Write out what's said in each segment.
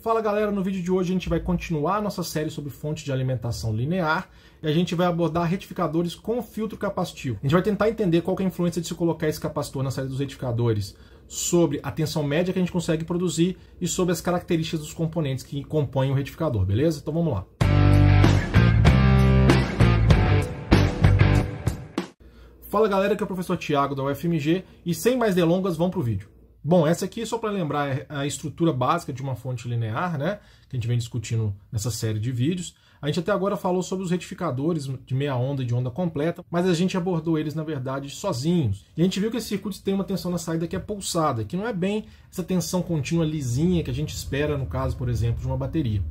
Fala galera, no vídeo de hoje a gente vai continuar a nossa série sobre fontes de alimentação linear e a gente vai abordar retificadores com filtro capacitivo. A gente vai tentar entender qual que é a influência de se colocar esse capacitor na saída dos retificadores sobre a tensão média que a gente consegue produzir e sobre as características dos componentes que compõem o retificador, beleza? Então vamos lá. Fala galera, aqui é o professor Thiago da UFMG e sem mais delongas, vamos para o vídeo. Bom, essa aqui, só para lembrar, é a estrutura básica de uma fonte linear, né? Que a gente vem discutindo nessa série de vídeos. A gente até agora falou sobre os retificadores de meia onda e de onda completa, mas a gente abordou eles, na verdade, sozinhos. E a gente viu que esses circuitos têm uma tensão na saída que é pulsada, que não é bem essa tensão contínua lisinha que a gente espera no caso, por exemplo, de uma bateria.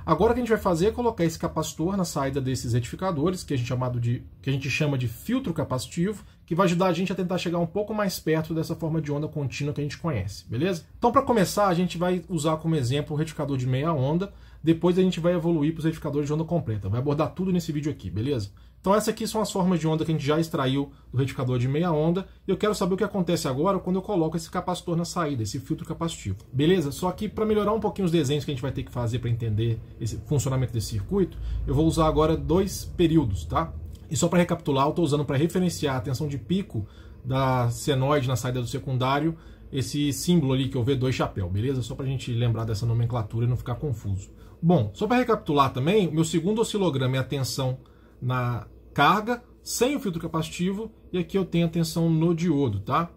Agora o que a gente vai fazer é colocar esse capacitor na saída desses retificadores, que a gente chama de filtro capacitivo, que vai ajudar a gente a tentar chegar um pouco mais perto dessa forma de onda contínua que a gente conhece, beleza? Então, para começar, a gente vai usar como exemplo o retificador de meia onda, depois a gente vai evoluir para os retificadores de onda completa. Vai abordar tudo nesse vídeo aqui, beleza? Então essas aqui são as formas de onda que a gente já extraiu do retificador de meia onda, e eu quero saber o que acontece agora quando eu coloco esse capacitor na saída, esse filtro capacitivo. Beleza? Só que para melhorar um pouquinho os desenhos que a gente vai ter que fazer para entender esse funcionamento desse circuito, eu vou usar agora dois períodos, tá? E só para recapitular, eu estou usando para referenciar a tensão de pico da senoide na saída do secundário, esse símbolo ali que é o V2 chapéu, beleza? Só para a gente lembrar dessa nomenclatura e não ficar confuso. Bom, só para recapitular também, meu segundo oscilograma é a tensão na carga, sem o filtro capacitivo, e aqui eu tenho a tensão no diodo, tá?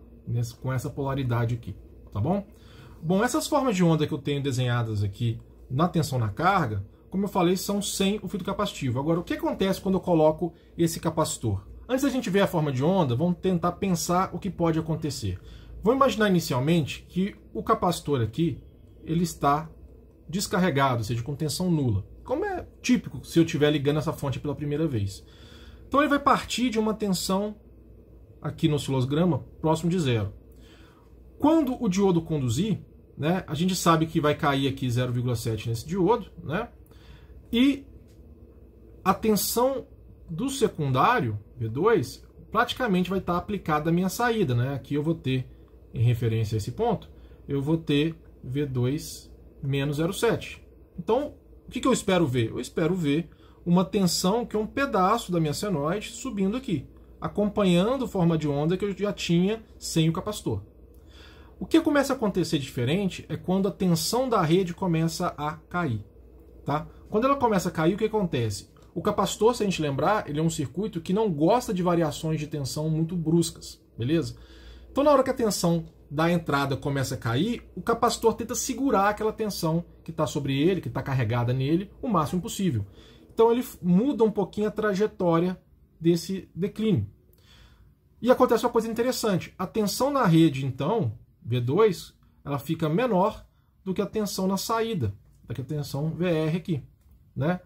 Com essa polaridade aqui, tá bom? Bom, essas formas de onda que eu tenho desenhadas aqui na tensão na carga, como eu falei, são sem o filtro capacitivo. Agora, o que acontece quando eu coloco esse capacitor? Antes da gente ver a forma de onda, vamos tentar pensar o que pode acontecer. Vamos imaginar inicialmente que o capacitor aqui, ele está descarregado, ou seja, com tensão nula. Como é típico se eu estiver ligando essa fonte pela primeira vez. Então ele vai partir de uma tensão, aqui no oscilograma, próximo de zero. Quando o diodo conduzir, né, a gente sabe que vai cair aqui 0,7 nesse diodo, né, e a tensão do secundário, V2, praticamente vai estar aplicada à minha saída. Né? Aqui eu vou ter, em referência a esse ponto, eu vou ter V2 menos 0,7. Então, o que eu espero ver? Eu espero ver uma tensão que é um pedaço da minha senoide subindo aqui, acompanhando a forma de onda que eu já tinha sem o capacitor. O que começa a acontecer diferente é quando a tensão da rede começa a cair. Tá? Quando ela começa a cair, o que acontece? O capacitor, se a gente lembrar, ele é um circuito que não gosta de variações de tensão muito bruscas, beleza? Então, na hora que a tensão da entrada começa a cair, o capacitor tenta segurar aquela tensão que está sobre ele, que está carregada nele, o máximo possível. Então ele muda um pouquinho a trajetória desse declínio. E acontece uma coisa interessante. A tensão na rede, então, V2, ela fica menor do que a tensão na saída, do que a tensão VR aqui. Né?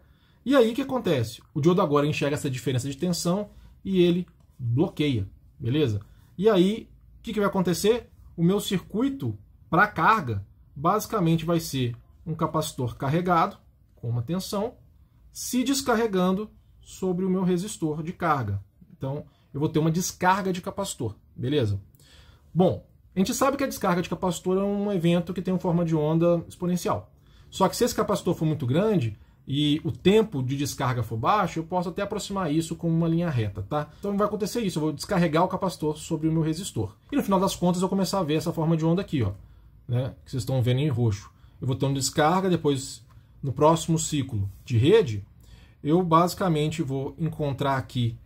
E aí o que acontece? O diodo agora enxerga essa diferença de tensão e ele bloqueia. Beleza? E aí, o que vai acontecer? O meu circuito para carga basicamente vai ser um capacitor carregado com uma tensão se descarregando sobre o meu resistor de carga. Então eu vou ter uma descarga de capacitor, beleza? Bom, a gente sabe que a descarga de capacitor é um evento que tem uma forma de onda exponencial. Só que se esse capacitor for muito grande e o tempo de descarga for baixo, eu posso até aproximar isso com uma linha reta, tá? Então não vai acontecer isso, eu vou descarregar o capacitor sobre o meu resistor. E no final das contas eu vou começar a ver essa forma de onda aqui, ó, né? Que vocês estão vendo em roxo. Eu vou ter uma descarga, depois no próximo ciclo de rede, eu basicamente vou encontrar aqui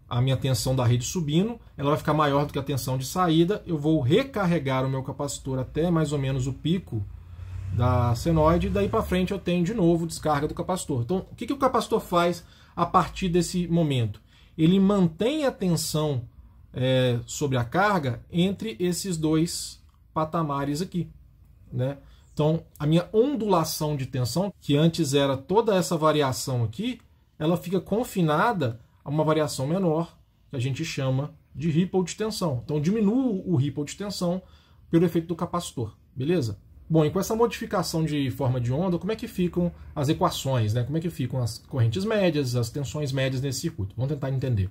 a minha tensão da rede subindo, ela vai ficar maior do que a tensão de saída, eu vou recarregar o meu capacitor até mais ou menos o pico da senoide, e daí para frente eu tenho de novo descarga do capacitor. Então, o que o capacitor faz a partir desse momento? Ele mantém a tensão sobre a carga entre esses dois patamares aqui. Né? Então, a minha ondulação de tensão, que antes era toda essa variação aqui, ela fica confinada a uma variação menor, que a gente chama de ripple de tensão. Então, diminuo o ripple de tensão pelo efeito do capacitor. Beleza? Bom, e com essa modificação de forma de onda, como é que ficam as equações, né? Como é que ficam as correntes médias, as tensões médias nesse circuito? Vamos tentar entender.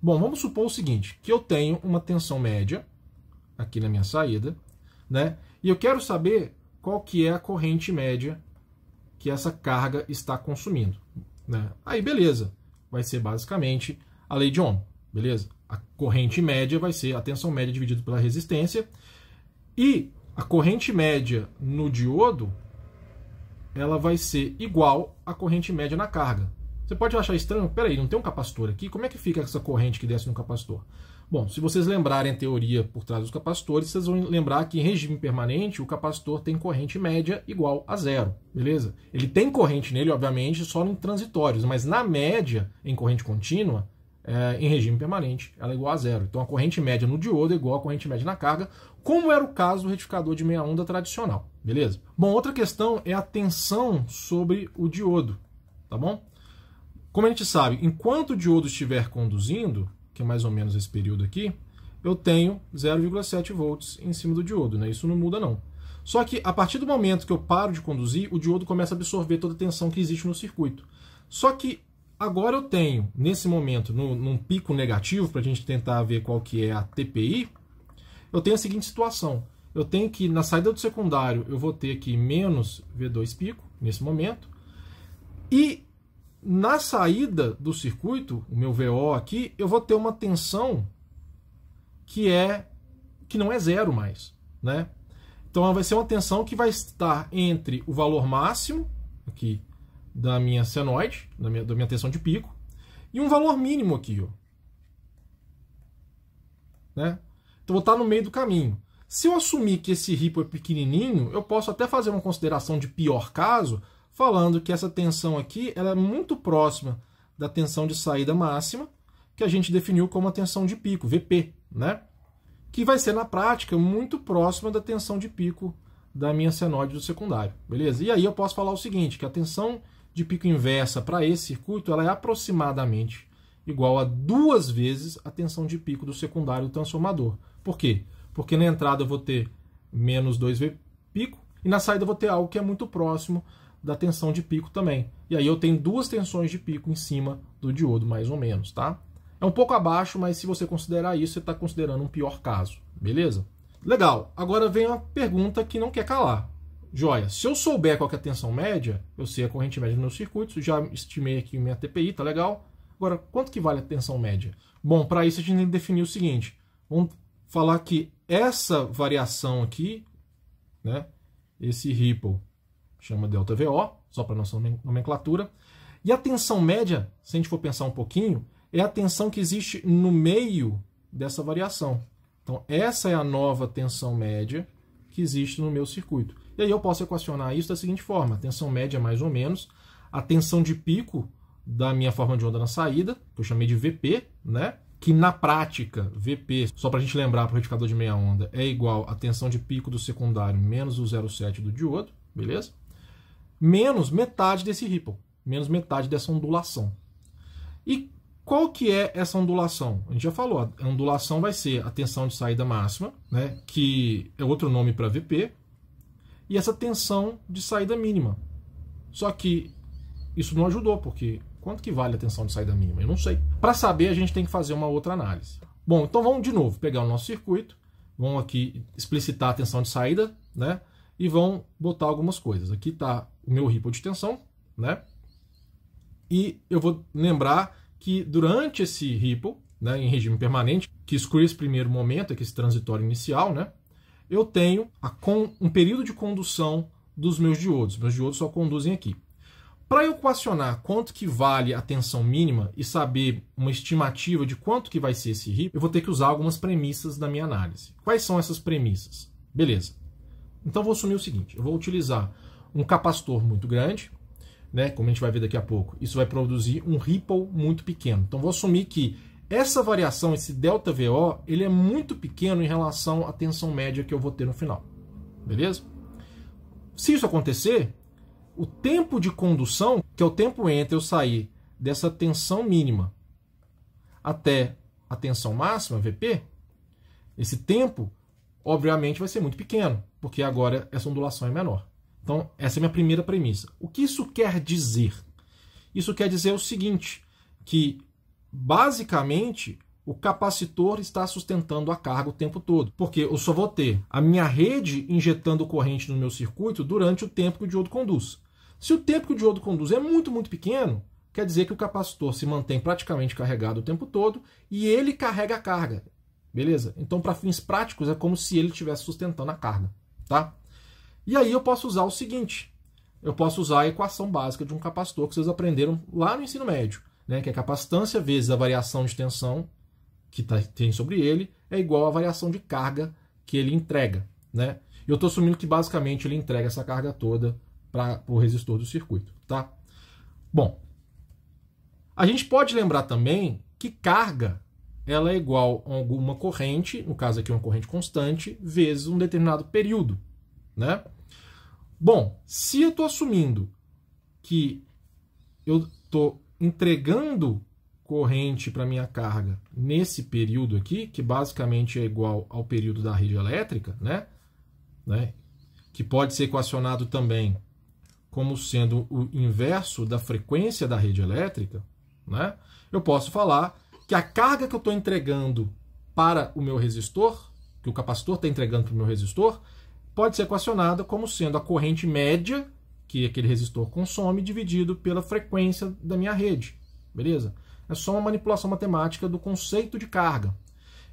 Bom, vamos supor o seguinte, que eu tenho uma tensão média aqui na minha saída, né? E eu quero saber qual que é a corrente média que essa carga está consumindo, né? Aí beleza, vai ser basicamente a lei de Ohm, beleza? A corrente média vai ser a tensão média dividida pela resistência, e a corrente média no diodo ela vai ser igual à corrente média na carga. Você pode achar estranho, peraí, não tem um capacitor aqui? Como é que fica essa corrente que desce no capacitor? Bom, se vocês lembrarem a teoria por trás dos capacitores, vocês vão lembrar que em regime permanente o capacitor tem corrente média igual a zero, beleza? Ele tem corrente nele, obviamente, só em transitórios, mas na média, em corrente contínua, em regime permanente, ela é igual a zero. Então a corrente média no diodo é igual à corrente média na carga, como era o caso do retificador de meia onda tradicional, beleza? Bom, outra questão é a tensão sobre o diodo, tá bom? Como a gente sabe, enquanto o diodo estiver conduzindo, que é mais ou menos esse período aqui, eu tenho 0,7 volts em cima do diodo, né? Isso não muda não. Só que a partir do momento que eu paro de conduzir, o diodo começa a absorver toda a tensão que existe no circuito. Só que agora eu tenho, nesse momento, num pico negativo, para a gente tentar ver qual que é a TPI, eu tenho a seguinte situação. Eu tenho que, na saída do secundário, eu vou ter aqui menos V2 pico, nesse momento, e na saída do circuito, o meu VO aqui, eu vou ter uma tensão que não é zero mais, né? Então vai ser uma tensão que vai estar entre o valor máximo aqui da minha senoide, da minha tensão de pico, e um valor mínimo aqui, ó, né? Então vou estar no meio do caminho. Se eu assumir que esse ripple é pequenininho, eu posso até fazer uma consideração de pior caso, falando que essa tensão aqui ela é muito próxima da tensão de saída máxima, que a gente definiu como a tensão de pico, VP, né? Que vai ser, na prática, muito próxima da tensão de pico da minha senoide do secundário, beleza? E aí eu posso falar o seguinte, que a tensão de pico inversa para esse circuito ela é aproximadamente igual a 2 vezes a tensão de pico do secundário do transformador. Por quê? Porque na entrada eu vou ter menos 2V pico, e na saída eu vou ter algo que é muito próximo da tensão de pico também. E aí eu tenho 2 tensões de pico em cima do diodo, mais ou menos, tá? É um pouco abaixo, mas se você considerar isso, você está considerando um pior caso, beleza? Legal, agora vem uma pergunta que não quer calar. Joia, se eu souber qual que é a tensão média, eu sei a corrente média do meu circuito, já estimei aqui minha TPI, tá legal? Agora, quanto que vale a tensão média? Bom, para isso a gente tem que definir o seguinte, vamos falar que essa variação aqui, né, esse ripple, chama ΔVO, só para nossa nomenclatura. E a tensão média, se a gente for pensar um pouquinho, é a tensão que existe no meio dessa variação. Então, essa é a nova tensão média que existe no meu circuito. E aí eu posso equacionar isso da seguinte forma. A tensão média é mais ou menos a tensão de pico da minha forma de onda na saída, que eu chamei de VP, né? Que na prática, VP, só para a gente lembrar para o retificador de meia onda, é igual a tensão de pico do secundário menos o 0,7 do diodo, beleza? Menos metade desse ripple, menos metade dessa ondulação. E qual que é essa ondulação? A gente já falou, a ondulação vai ser a tensão de saída máxima, né, que é outro nome para VP, e essa tensão de saída mínima. Só que isso não ajudou, porque quanto que vale a tensão de saída mínima? Eu não sei. Para saber, a gente tem que fazer uma outra análise. Bom, então vamos de novo pegar o nosso circuito, vamos aqui explicitar a tensão de saída, né, e vão botar algumas coisas. Aqui está o meu ripple de tensão, né? E eu vou lembrar que durante esse ripple, né, em regime permanente, que exclui esse primeiro momento, aqui esse transitório inicial, né, eu tenho um período de condução dos meus diodos. Meus diodos só conduzem aqui. Para eu equacionar quanto que vale a tensão mínima e saber uma estimativa de quanto que vai ser esse ripple, eu vou ter que usar algumas premissas da minha análise. Quais são essas premissas? Beleza. Então vou assumir o seguinte, eu vou utilizar um capacitor muito grande, né, como a gente vai ver daqui a pouco, isso vai produzir um ripple muito pequeno. Então vou assumir que essa variação, esse ΔVO, ele é muito pequeno em relação à tensão média que eu vou ter no final. Beleza? Se isso acontecer, o tempo de condução, que é o tempo entre eu sair dessa tensão mínima até a tensão máxima, VP, esse tempo, obviamente, vai ser muito pequeno, porque agora essa ondulação é menor. Então, essa é a minha primeira premissa. O que isso quer dizer? Isso quer dizer o seguinte, que, basicamente, o capacitor está sustentando a carga o tempo todo, porque eu só vou ter a minha rede injetando corrente no meu circuito durante o tempo que o diodo conduz. Se o tempo que o diodo conduz é muito, muito pequeno, quer dizer que o capacitor se mantém praticamente carregado o tempo todo e ele carrega a carga. Beleza? Então, para fins práticos, é como se ele estivesse sustentando a carga. Tá? E aí eu posso usar o seguinte. Eu posso usar a equação básica de um capacitor que vocês aprenderam lá no ensino médio, né? Que a capacitância vezes a variação de tensão que tem sobre ele é igual à variação de carga que ele entrega. Né? Eu estou assumindo que basicamente ele entrega essa carga toda para o resistor do circuito. Tá? Bom, a gente pode lembrar também que carga ela é igual a alguma corrente, no caso aqui uma corrente constante, vezes um determinado período. Né? Bom, se eu estou assumindo que eu estou entregando corrente para minha carga nesse período aqui, que basicamente é igual ao período da rede elétrica, né? Que pode ser equacionado também como sendo o inverso da frequência da rede elétrica, né? Eu posso falar que a carga que eu estou entregando para o meu resistor, que o capacitor está entregando para o meu resistor, pode ser equacionada como sendo a corrente média que aquele resistor consome dividido pela frequência da minha rede. Beleza? É só uma manipulação matemática do conceito de carga.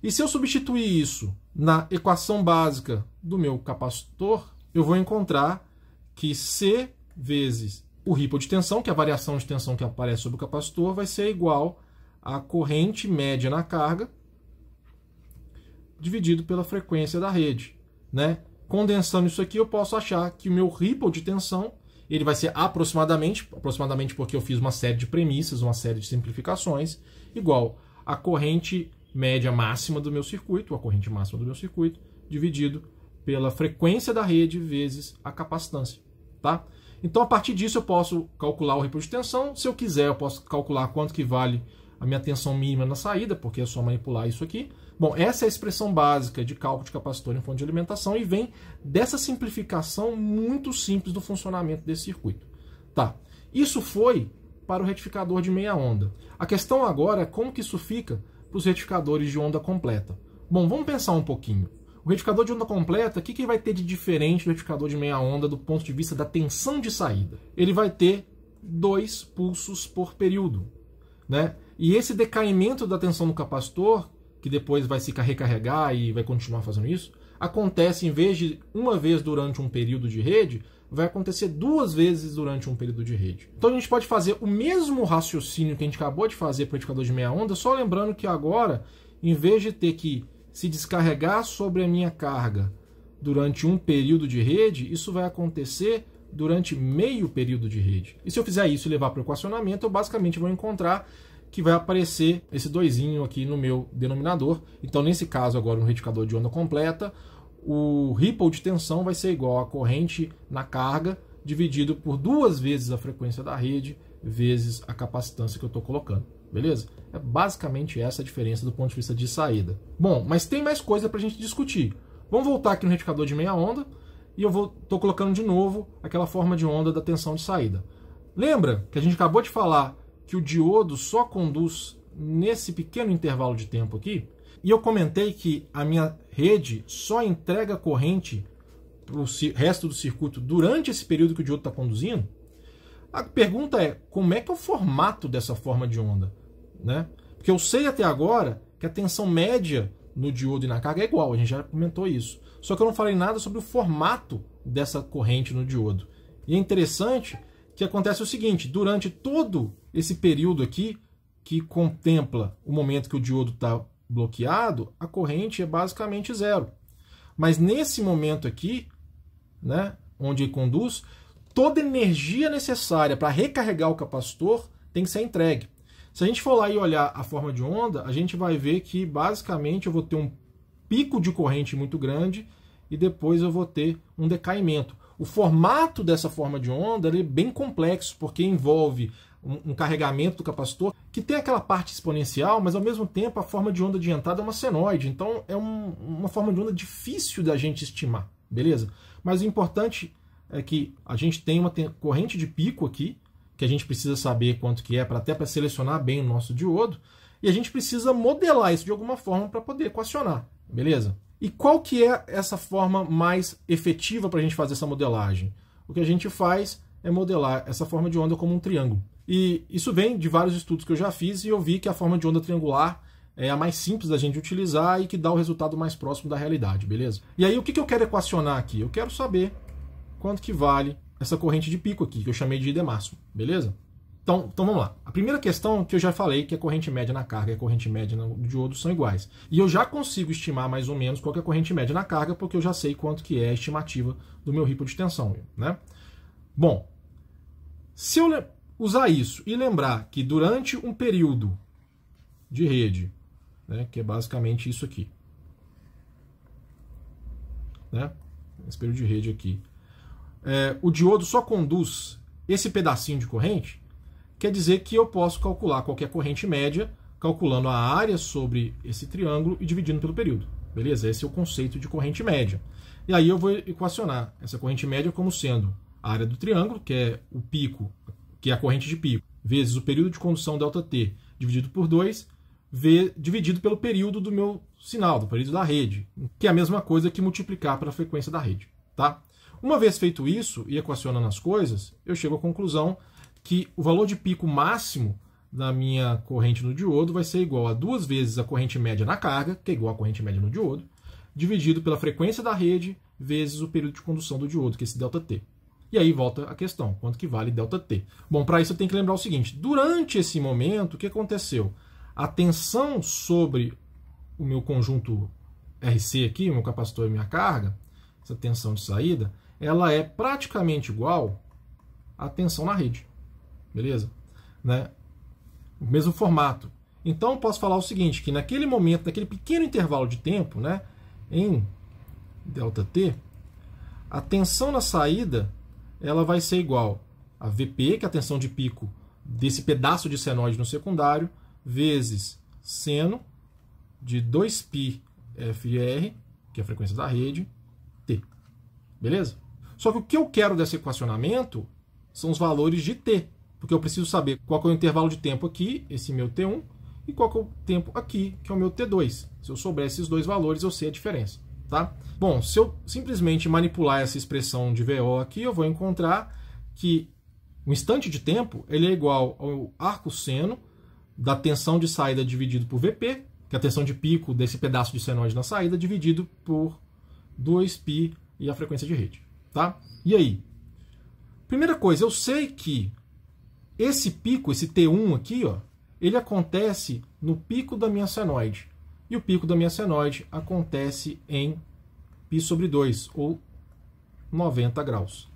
E se eu substituir isso na equação básica do meu capacitor, eu vou encontrar que C vezes o ripple de tensão, que é a variação de tensão que aparece sobre o capacitor, vai ser igual à corrente média na carga dividido pela frequência da rede. Né? Condensando isso aqui, eu posso achar que o meu ripple de tensão ele vai ser aproximadamente porque eu fiz uma série de premissas, uma série de simplificações, igual a corrente média máxima do meu circuito, a corrente máxima do meu circuito, dividido pela frequência da rede vezes a capacitância. Tá? Então, a partir disso, eu posso calcular o ripple de tensão. Se eu quiser, eu posso calcular quanto que vale a minha tensão mínima na saída, porque é só manipular isso aqui. Bom, essa é a expressão básica de cálculo de capacitor em fonte de alimentação e vem dessa simplificação muito simples do funcionamento desse circuito. Tá. Isso foi para o retificador de meia onda. A questão agora é como que isso fica para os retificadores de onda completa. Bom, vamos pensar um pouquinho. O retificador de onda completa, o que ele vai ter de diferente do retificador de meia onda do ponto de vista da tensão de saída? Ele vai ter 2 pulsos por período. Né? E esse decaimento da tensão no capacitor, que depois vai se recarregar e vai continuar fazendo isso, acontece em vez de uma vez durante um período de rede, vai acontecer 2 vezes durante um período de rede. Então a gente pode fazer o mesmo raciocínio que a gente acabou de fazer para o retificador de meia onda, só lembrando que agora, em vez de ter que se descarregar sobre a minha carga durante um período de rede, isso vai acontecer durante meio período de rede. E se eu fizer isso e levar para o equacionamento, eu basicamente vou encontrar que vai aparecer esse 2 aqui no meu denominador. Então, nesse caso agora, no retificador de onda completa, o ripple de tensão vai ser igual a corrente na carga dividido por 2 vezes a frequência da rede vezes a capacitância que eu estou colocando. Beleza? É basicamente essa a diferença do ponto de vista de saída. Bom, mas tem mais coisa para a gente discutir. Vamos voltar aqui no retificador de meia onda e eu estou colocando de novo aquela forma de onda da tensão de saída. Lembra que a gente acabou de falar que o diodo só conduz nesse pequeno intervalo de tempo aqui? E eu comentei que a minha rede só entrega corrente para o resto do circuito durante esse período que o diodo está conduzindo? A pergunta é, como é que é o formato dessa forma de onda? Né? Porque eu sei até agora que a tensão média no diodo e na carga é igual, a gente já comentou isso. Só que eu não falei nada sobre o formato dessa corrente no diodo. E é interessante que acontece o seguinte, durante todo esse período aqui, que contempla o momento que o diodo está bloqueado, a corrente é basicamente 0. Mas nesse momento aqui, né, onde ele conduz, toda energia necessária para recarregar o capacitor tem que ser entregue. Se a gente for lá e olhar a forma de onda, a gente vai ver que basicamente eu vou ter um pico de corrente muito grande e depois eu vou ter um decaimento. O formato dessa forma de onda é bem complexo, porque envolve um carregamento do capacitor que tem aquela parte exponencial, mas ao mesmo tempo a forma de onda de entrada é uma senoide. Então é uma forma de onda difícil da gente estimar, beleza? Mas o importante é que a gente tem uma corrente de pico aqui, que a gente precisa saber quanto que é, até para selecionar bem o nosso diodo, e a gente precisa modelar isso de alguma forma para poder equacionar, beleza? E qual que é essa forma mais efetiva para a gente fazer essa modelagem? O que a gente faz é modelar essa forma de onda como um triângulo. E isso vem de vários estudos que eu já fiz e eu vi que a forma de onda triangular é a mais simples da gente utilizar e que dá o resultado mais próximo da realidade, beleza? E aí o que eu quero equacionar aqui? Eu quero saber quanto que vale essa corrente de pico aqui, que eu chamei de ID máximo, beleza? Então vamos lá. A primeira questão que eu já falei, que a corrente média na carga e a corrente média no diodo são iguais. E eu já consigo estimar mais ou menos qual que é a corrente média na carga, porque eu já sei quanto que é a estimativa do meu ripple de tensão, né? Bom, se eu usar isso e lembrar que durante um período de rede, né, que é basicamente isso aqui, né, esse período de rede aqui, o diodo só conduz esse pedacinho de corrente, quer dizer que eu posso calcular qualquer corrente média calculando a área sobre esse triângulo e dividindo pelo período. Beleza? Esse é o conceito de corrente média. E aí eu vou equacionar essa corrente média como sendo a área do triângulo, que é o pico, que é a corrente de pico, vezes o período de condução ΔT dividido por 2, dividido pelo período do meu sinal, do período da rede, que é a mesma coisa que multiplicar pela frequência da rede. Tá? Uma vez feito isso e equacionando as coisas, eu chego à conclusão que o valor de pico máximo da minha corrente no diodo vai ser igual a 2 vezes a corrente média na carga, que é igual à corrente média no diodo, dividido pela frequência da rede vezes o período de condução do diodo, que é esse ΔT. E aí volta a questão, quanto que vale ΔT? Bom, para isso eu tenho que lembrar o seguinte, durante esse momento, o que aconteceu? A tensão sobre o meu conjunto RC aqui, o meu capacitor e minha carga, essa tensão de saída, ela é praticamente igual à tensão na rede. Beleza? Né? O mesmo formato. Então eu posso falar o seguinte, que naquele momento, naquele pequeno intervalo de tempo, né, em ΔT, a tensão na saída ela vai ser igual a VP, que é a tensão de pico desse pedaço de senoide no secundário, vezes seno de 2π FR, que é a frequência da rede, T. Beleza? Só que o que eu quero desse equacionamento são os valores de T, porque eu preciso saber qual que é o intervalo de tempo aqui, esse meu T1, e qual que é o tempo aqui, que é o meu T2. Se eu souber esses dois valores, eu sei a diferença. Tá? Bom, se eu simplesmente manipular essa expressão de VO aqui, eu vou encontrar que o instante de tempo ele é igual ao arco seno da tensão de saída dividido por VP, que é a tensão de pico desse pedaço de senoide na saída, dividido por 2π e a frequência de rede. Tá? E aí? Primeira coisa, eu sei que esse pico, esse T1 aqui, ó, ele acontece no pico da minha senoide. E o pico da minha senoide acontece em π sobre 2, ou 90 graus.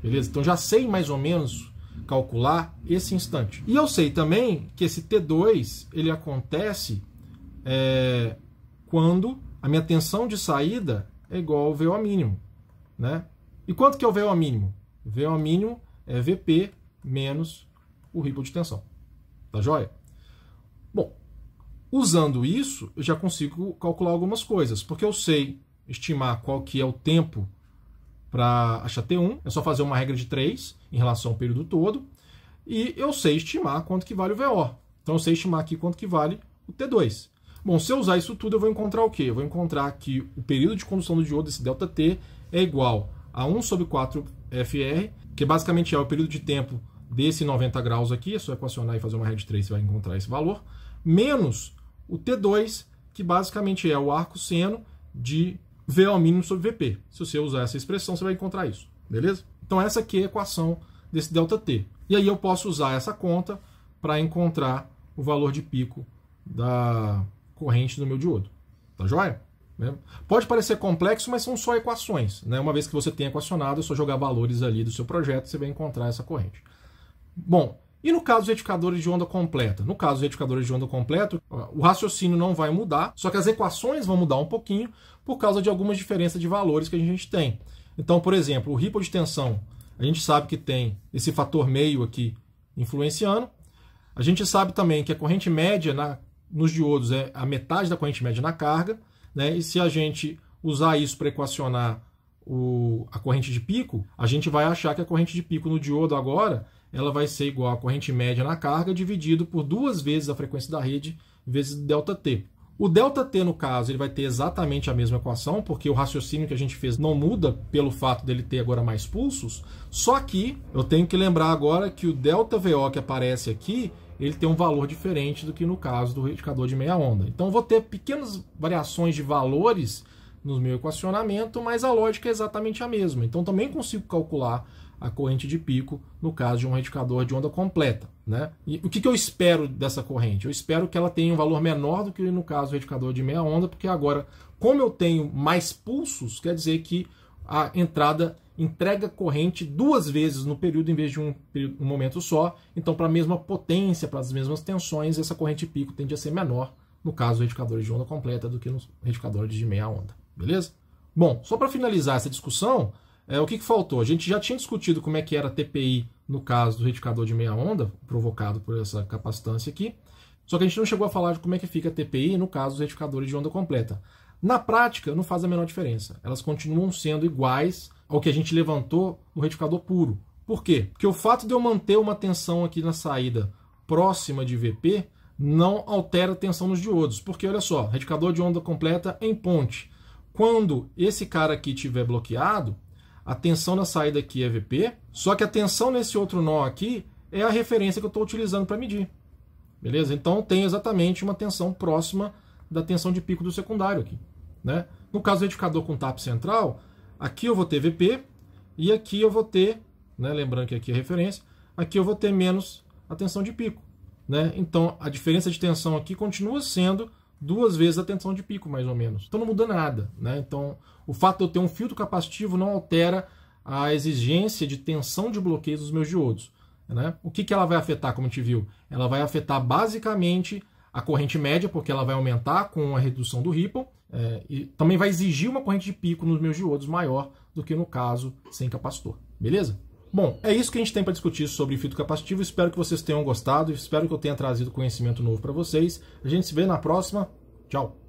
Beleza? Então já sei mais ou menos calcular esse instante. E eu sei também que esse T2 ele acontece quando a minha tensão de saída é igual ao VO mínimo. Né? E quanto que é o VO mínimo? O VO mínimo é VP menos o ripple de tensão. Tá joia? Bom, usando isso, eu já consigo calcular algumas coisas, porque eu sei estimar qual que é o tempo para achar T1, é só fazer uma regra de 3 em relação ao período todo, e eu sei estimar quanto que vale o VO. Então eu sei estimar aqui quanto que vale o T2. Bom, se eu usar isso tudo, eu vou encontrar o quê? Eu vou encontrar que o período de condução do diodo, esse ΔT, é igual a 1 sobre 4 FR, que basicamente é o período de tempo desse 90 graus aqui, é só equacionar e fazer uma regra de 3, você vai encontrar esse valor, menos o T2, que basicamente é o arco seno de VO mínimo sobre VP. Se você usar essa expressão, você vai encontrar isso, beleza? Então essa aqui é a equação desse ΔT. E aí eu posso usar essa conta para encontrar o valor de pico da corrente do meu diodo. Tá joia? Pode parecer complexo, mas são só equações. Né? Uma vez que você tem equacionado, é só jogar valores ali do seu projeto, você vai encontrar essa corrente. Bom, e no caso dos retificadores de onda completa? No caso dos retificadores de onda completa, o raciocínio não vai mudar, só que as equações vão mudar um pouquinho por causa de algumas diferenças de valores que a gente tem. Então, por exemplo, o ripple de tensão, a gente sabe que tem esse fator meio aqui influenciando. A gente sabe também que a corrente média nos diodos é a metade da corrente média na carga, né? E se a gente usar isso para equacionar a corrente de pico, a gente vai achar que a corrente de pico no diodo agora ela vai ser igual à corrente média na carga dividido por 2 vezes a frequência da rede vezes ΔT. O ΔT, no caso, ele vai ter exatamente a mesma equação, porque o raciocínio que a gente fez não muda pelo fato dele ter agora mais pulsos, só que eu tenho que lembrar agora que o ΔVO que aparece aqui, ele tem um valor diferente do que no caso do retificador de meia onda. Então eu vou ter pequenas variações de valores no meu equacionamento, mas a lógica é exatamente a mesma. Então também consigo calcular a corrente de pico no caso de um retificador de onda completa, né? E o que eu espero dessa corrente? Eu espero que ela tenha um valor menor do que no caso do retificador de meia onda, porque agora, como eu tenho mais pulsos, quer dizer que a entrada entrega corrente 2 vezes no período em vez de um momento só. Então, para a mesma potência, para as mesmas tensões, essa corrente de pico tende a ser menor no caso dos retificadores de onda completa do que nos retificadores de meia onda. Beleza? Bom, só para finalizar essa discussão, o que faltou? A gente já tinha discutido como é que era a TPI no caso do retificador de meia onda, provocado por essa capacitância aqui, só que a gente não chegou a falar de como é que fica a TPI no caso dos retificadores de onda completa. Na prática, não faz a menor diferença. Elas continuam sendo iguais ao que a gente levantou no retificador puro. Por quê? Porque o fato de eu manter uma tensão aqui na saída próxima de VP não altera a tensão nos diodos. Porque, olha só, retificador de onda completa em ponte. Quando esse cara aqui estiver bloqueado, a tensão na saída aqui é VP, só que a tensão nesse outro nó aqui é a referência que eu estou utilizando para medir. Beleza? Então tem exatamente uma tensão próxima da tensão de pico do secundário aqui, né? No caso do retificador com TAP central, aqui eu vou ter VP e aqui eu vou ter, né, lembrando que aqui é referência, aqui eu vou ter menos a tensão de pico, né? Então a diferença de tensão aqui continua sendo 2 vezes a tensão de pico, mais ou menos. Então não muda nada, né? Então o fato de eu ter um filtro capacitivo não altera a exigência de tensão de bloqueio dos meus diodos, né? O que ela vai afetar, como a gente viu? Ela vai afetar basicamente a corrente média, porque ela vai aumentar com a redução do ripple, e também vai exigir uma corrente de pico nos meus diodos maior do que no caso sem capacitor. Beleza? Bom, é isso que a gente tem para discutir sobre filtro capacitivo. Espero que vocês tenham gostado, espero que eu tenha trazido conhecimento novo para vocês. A gente se vê na próxima. Tchau!